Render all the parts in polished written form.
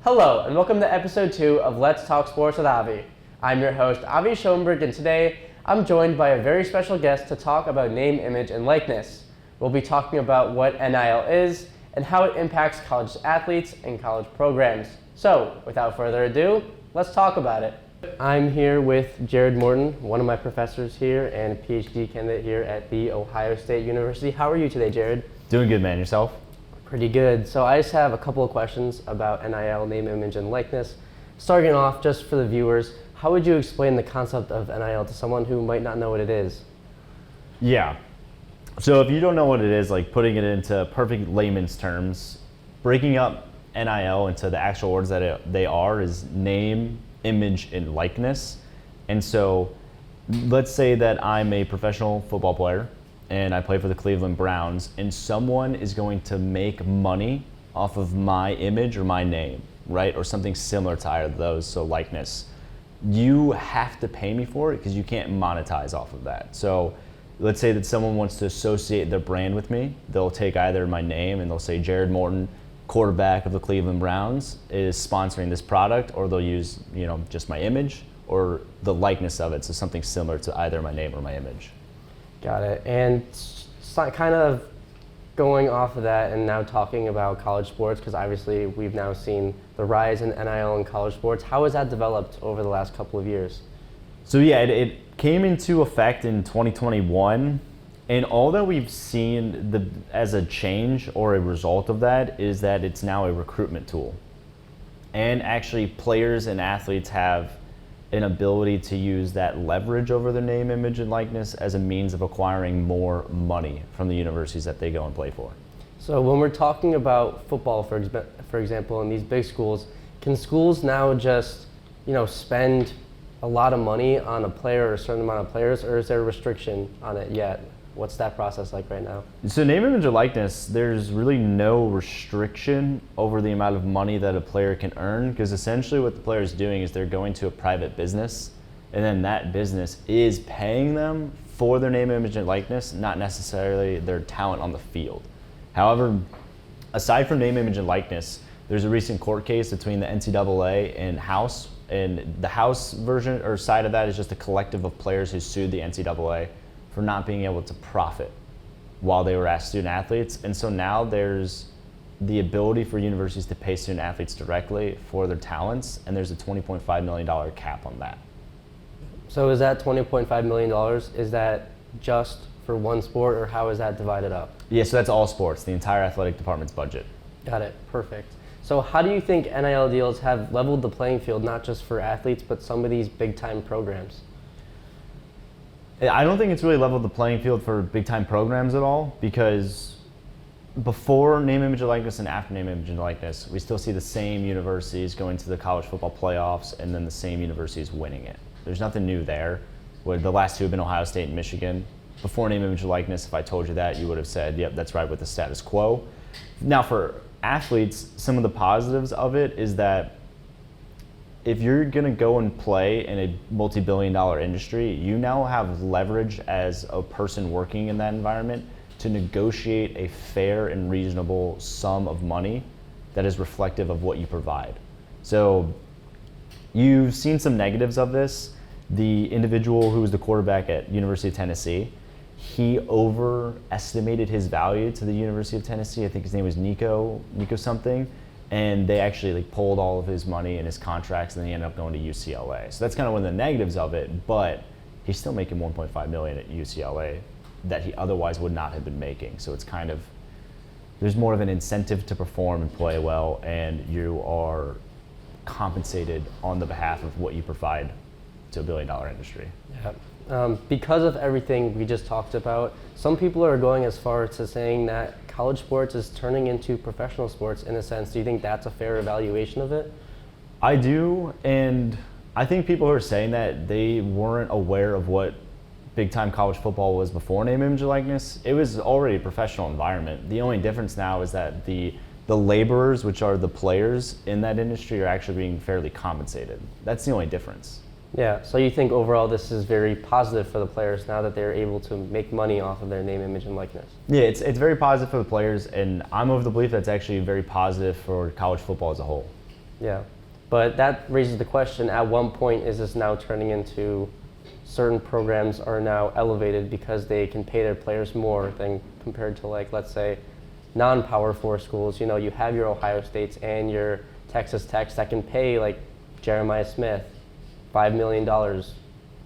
Hello, and welcome to episode 2 of Let's Talk Sports with Avi. I'm your host, Avi Schoenberg, and today I'm joined by a very special guest to talk about name, image, and likeness. We'll be talking about what NIL is and how it impacts college athletes and college programs. So, without further ado, let's talk about it. I'm here with Jarid Morton, one of my professors here and a PhD candidate here at The Ohio State University. How are you today, Jarid? Doing good, man. Yourself? Pretty good. So I just have a couple of questions about NIL, name, image, and likeness. Starting off, just for the viewers, how would you explain the concept of NIL to someone who might not know what it is? Yeah. So if you don't know what it is, like putting it into perfect layman's terms, breaking up NIL into the actual words that they are is name, image, and likeness. And so let's say that I'm a professional football player and I play for the Cleveland Browns, and someone is going to make money off of my image or my name, right? Or something similar to either of those, so likeness. You have to pay me for it because you can't monetize off of that. So let's say that someone wants to associate their brand with me. They'll take either my name and they'll say Jarid Morton, quarterback of the Cleveland Browns, is sponsoring this product, or they'll use, just my image or the likeness of it, so something similar to either my name or my image. Got it. And kind of going off of that and now talking about college sports, because obviously we've now seen the rise in NIL in college sports. How has that developed over the last couple of years? So yeah, it came into effect in 2021, and all that we've seen as a change or a result of that is that it's now a recruitment tool. And actually players and athletes have an ability to use that leverage over their name, image, and likeness as a means of acquiring more money from the universities that they go and play for. So when we're talking about football, for example, in these big schools, can schools now just, spend a lot of money on a player or a certain amount of players, or is there a restriction on it yet? What's that process like right now? So name, image, or likeness, there's really no restriction over the amount of money that a player can earn, because essentially what the player is doing is they're going to a private business, and then that business is paying them for their name, image, and likeness, not necessarily their talent on the field. However, aside from name, image, and likeness, there's a recent court case between the NCAA and House, and the House version or side of that is just a collective of players who sued the NCAA for not being able to profit while they were as student athletes. And so now there's the ability for universities to pay student athletes directly for their talents, and there's a $20.5 million cap on that. So is that $20.5 million, is that just for one sport, or how is that divided up? Yeah, so that's all sports, the entire athletic department's budget. Got it, perfect. So how do you think NIL deals have leveled the playing field, not just for athletes, but some of these big time programs? I don't think it's really leveled the playing field for big time programs at all, because before name, image, and likeness and after name, image, and likeness, we still see the same universities going to the college football playoffs and then the same universities winning it. There's nothing new there. The last two have been Ohio State and Michigan. Before name, image, and likeness, if I told you that, you would have said, yep, that's right with the status quo. Now for athletes, some of the positives of it is that if you're going to go and play in a multi-billion-dollar industry, you now have leverage as a person working in that environment to negotiate a fair and reasonable sum of money that is reflective of what you provide. So you've seen some negatives of this. The individual who was the quarterback at University of Tennessee, he overestimated his value to the University of Tennessee. I think his name was Nico something. And they actually pulled all of his money and his contracts, and then he ended up going to UCLA. So that's kind of one of the negatives of it, but he's still making $1.5 million at UCLA that he otherwise would not have been making. So it's kind of, there's more of an incentive to perform and play well, and you are compensated on the behalf of what you provide to a billion-dollar industry. Yeah. Because of everything we just talked about, some people are going as far as to saying that college sports is turning into professional sports in a sense. Do you think that's a fair evaluation of it? I do, and I think people who are saying that, they weren't aware of what big-time college football was before name, image, and likeness. It was already a professional environment. The only difference now is that the laborers, which are the players in that industry, are actually being fairly compensated. That's the only difference. Yeah, so you think overall this is very positive for the players now that they're able to make money off of their name, image, and likeness? Yeah, it's very positive for the players, and I'm of the belief that's actually very positive for college football as a whole. Yeah, but that raises the question, at one point is this now turning into certain programs are now elevated because they can pay their players more than compared to, like, let's say, non-Power 4 schools. You know, you have your Ohio States and your Texas Techs that can pay, like, Jeremiah Smith $5 million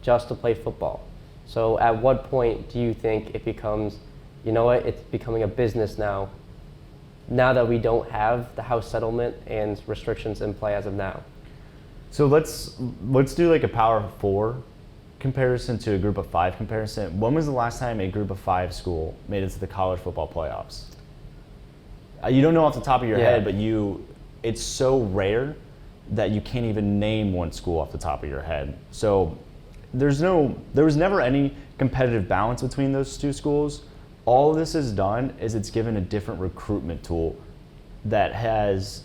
just to play football. So at what point do you think it becomes, you know what, it's becoming a business now that we don't have the house settlement and restrictions in play as of now? So let's do like a Power 4 comparison to a Group of 5 comparison. When was the last time a Group of 5 school made it to the college football playoffs? You don't know off the top of your head, but it's so rare that you can't even name one school off the top of your head. So there was never any competitive balance between those two schools. All this has done is it's given a different recruitment tool that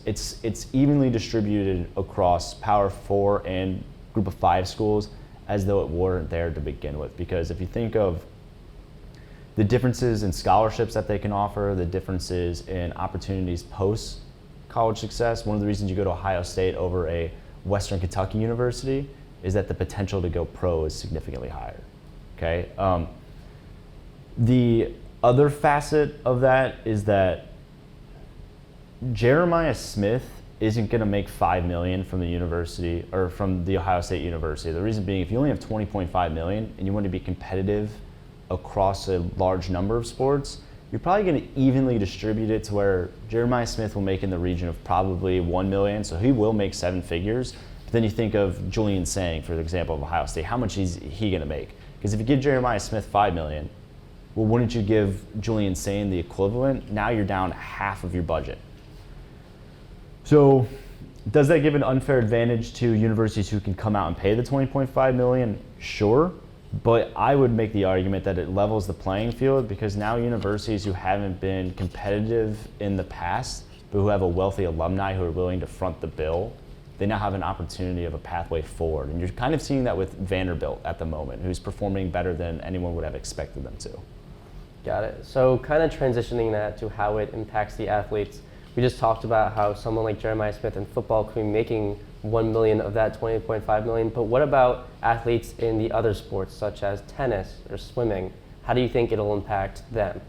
it's evenly distributed across Power 4 and Group of 5 schools as though it weren't there to begin with. Because if you think of the differences in scholarships that they can offer, the differences in opportunities post college success, one of the reasons you go to Ohio State over a Western Kentucky university is that the potential to go pro is significantly higher. Okay. The other facet of that is that Jeremiah Smith isn't going to make $5 million from the university or from the Ohio State University. The reason being, if you only have $20.5 million and you want to be competitive across a large number of sports, you're probably going to evenly distribute it to where Jeremiah Smith will make in the region of probably $1 million, so he will make 7 figures. But then you think of Julian Sang, for example, of Ohio State. How much is he going to make? Because if you give Jeremiah Smith $5 million, well, wouldn't you give Julian Sang the equivalent? Now you're down half of your budget. So does that give an unfair advantage to universities who can come out and pay the $20.5 million? Sure. But I would make the argument that it levels the playing field, because now universities who haven't been competitive in the past, but who have a wealthy alumni who are willing to front the bill, they now have an opportunity of a pathway forward. And you're kind of seeing that with Vanderbilt at the moment, who's performing better than anyone would have expected them to. Got it. So kind of transitioning that to how it impacts the athletes. We just talked about how someone like Jeremiah Smith in football could be making $1 million of that $20.5 million, but what about athletes in the other sports such as tennis or swimming? How do you think it'll impact them?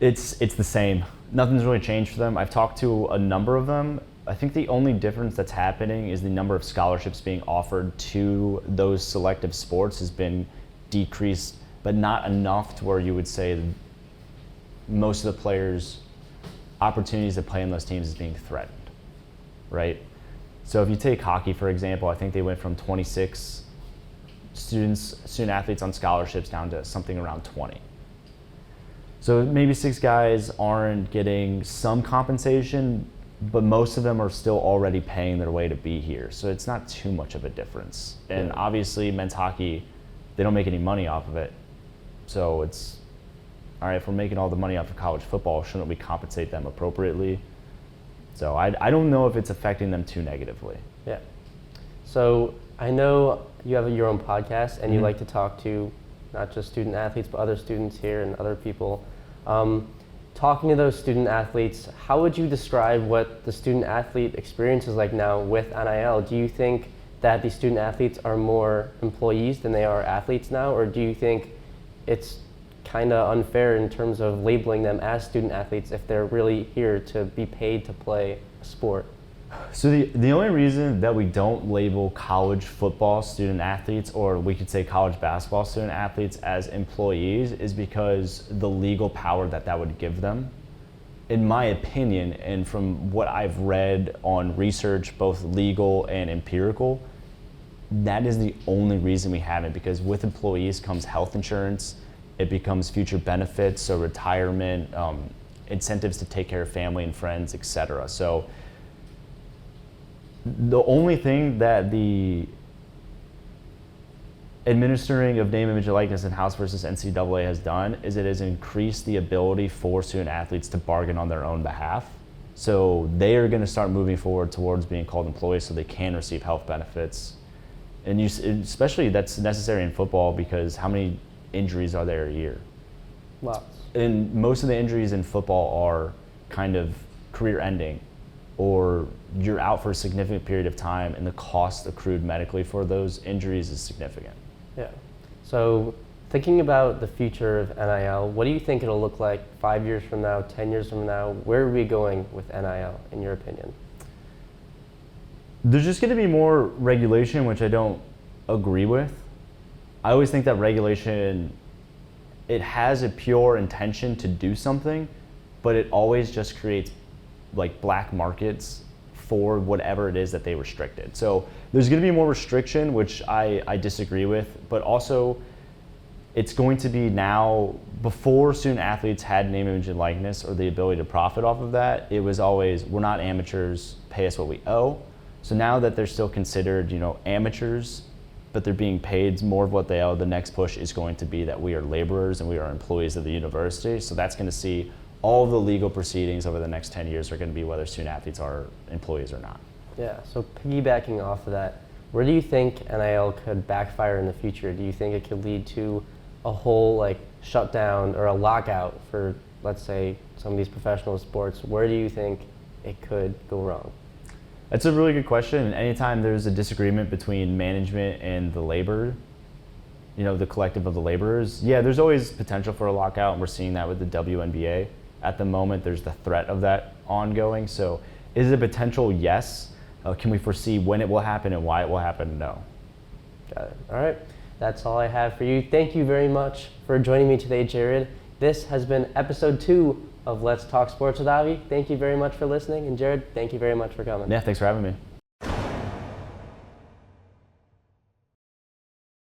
It's the same. Nothing's really changed for them. I've talked to a number of them. I think the only difference that's happening is the number of scholarships being offered to those selective sports has been decreased, but not enough to where you would say most of the players' opportunities to play in those teams is being threatened, right? So if you take hockey, for example, I think they went from 26 student athletes on scholarships down to something around 20. So maybe 6 guys aren't getting some compensation, but most of them are still already paying their way to be here. So it's not too much of a difference. And obviously men's hockey, they don't make any money off of it. So it's, all right, if we're making all the money off of college football, shouldn't we compensate them appropriately? So I don't know if it's affecting them too negatively. Yeah. So I know you have your own podcast and you like to talk to not just student athletes, but other students here and other people. Talking to those student athletes, how would you describe what the student athlete experience is like now with NIL? Do you think that the student athletes are more employees than they are athletes now? Or do you think it's kind of unfair in terms of labeling them as student athletes if they're really here to be paid to play a sport? So the only reason that we don't label college football student athletes, or we could say college basketball student athletes, as employees is because the legal power that would give them. In my opinion, and from what I've read on research, both legal and empirical, that is the only reason we haven't, because with employees comes health insurance, it becomes future benefits, so retirement, incentives to take care of family and friends, etc. So the only thing that the administering of name, image, and likeness in House versus NCAA has done is it has increased the ability for student athletes to bargain on their own behalf. So they are going to start moving forward towards being called employees so they can receive health benefits. And especially that's necessary in football, because how many injuries are there a year? Lots. And most of the injuries in football are kind of career ending. or you're out for a significant period of time, and the cost accrued medically for those injuries is significant. Yeah. So thinking about the future of NIL, what do you think it'll look like 5 years from now, 10 years from now? Where are we going with NIL, in your opinion? There's just going to be more regulation, which I don't agree with. I always think that regulation, it has a pure intention to do something, but it always just creates like black markets for whatever it is that they restricted. So there's going to be more restriction, which I disagree with, but also it's going to be now, before student athletes had name, image, and likeness or the ability to profit off of that, it was always, we're not amateurs, pay us what we owe. So now that they're still considered, amateurs, but they're being paid more of what they owe, the next push is going to be that we are laborers and we are employees of the university. So that's going to see all of the legal proceedings over the next 10 years are going to be whether student athletes are employees or not. Yeah, so piggybacking off of that, where do you think NIL could backfire in the future? Do you think it could lead to a whole shutdown or a lockout for, let's say, some of these professional sports? Where do you think it could go wrong? That's a really good question. And anytime there's a disagreement between management and the labor, the collective of the laborers, there's always potential for a lockout, and we're seeing that with the WNBA. At the moment, there's the threat of that ongoing. So is it a potential? Yes. Can we foresee when it will happen and why it will happen? No. Got it. All right. That's all I have for you. Thank you very much for joining me today, Jarid. This has been episode 2 of Let's Talk Sports with Avi. Thank you very much for listening. And Jarid, thank you very much for coming. Yeah, thanks for having me.